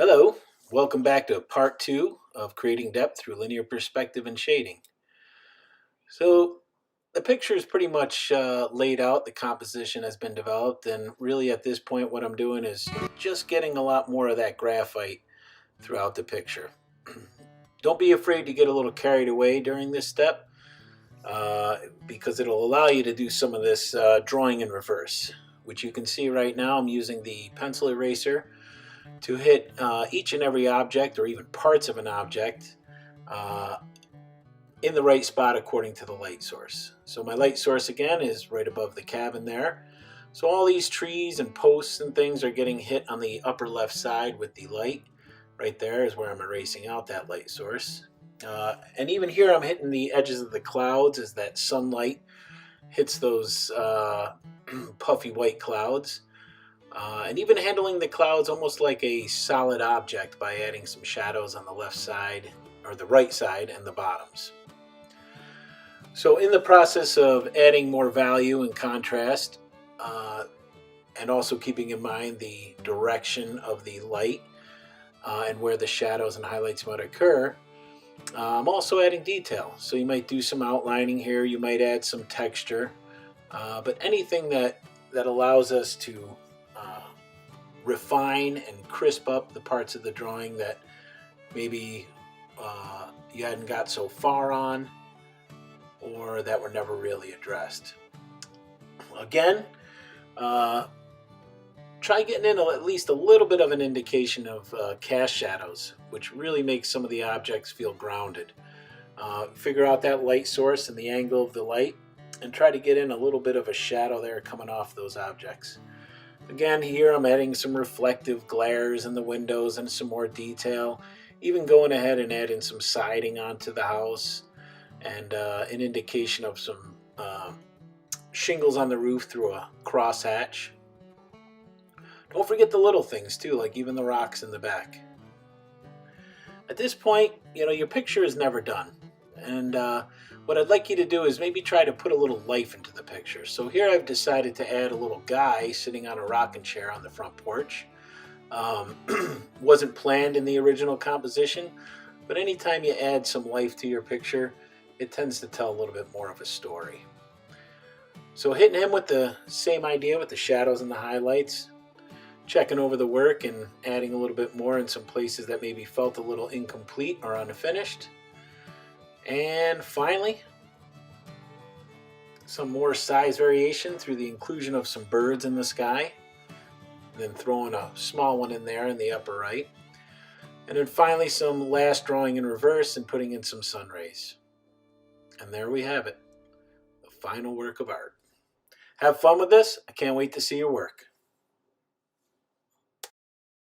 Hello, welcome back to part two of creating depth through linear perspective and shading. So, the picture is pretty much laid out, the composition has been developed, and really at this point, what I'm doing is just getting a lot more of that graphite throughout the picture. Don't be afraid to get a little carried away during this step because it'll allow you to do some of this drawing in reverse, which you can see right now. I'm using the pencil eraser to hit each and every object or even parts of an object uh, in the right spot according to the light source. So my light source again is right above the cabin there. So all these trees and posts and things are getting hit on the upper left side with the light. Right there is where I'm erasing out that light source. And even here I'm hitting the edges of the clouds as that sunlight hits those puffy white clouds. And even handling the clouds almost like a solid object by adding some shadows on the left side or the right side and the bottoms. So in the process of adding more value and contrast, and also keeping in mind the direction of the light and where the shadows and highlights might occur, I'm also adding detail. So you might do some outlining here, you might add some texture, but anything that allows us to refine and crisp up the parts of the drawing that maybe you hadn't got so far on or that were never really addressed. Again, try getting in at least a little bit of an indication of cast shadows, which really makes some of the objects feel grounded. Figure out that light source and the angle of the light and try to get in a little bit of a shadow there coming off those objects. Again, here I'm adding some reflective glares in the windows and some more detail, even going ahead and adding some siding onto the house and an indication of some shingles on the roof through a crosshatch. Don't forget the little things too, like even the rocks in the back. At this point, your picture is never done. And what I'd like you to do is maybe try to put a little life into the picture. So here I've decided to add a little guy sitting on a rocking chair on the front porch. Wasn't planned in the original composition, but anytime you add some life to your picture, it tends to tell a little bit more of a story. So hitting him with the same idea with the shadows and the highlights, checking over the work and adding a little bit more in some places that maybe felt a little incomplete or unfinished. And finally, some more size variation through the inclusion of some birds in the sky. And then throwing a small one in there in the upper right. And then finally some last drawing in reverse and putting in some sun rays. And there we have it, the final work of art. Have fun with this. I can't wait to see your work.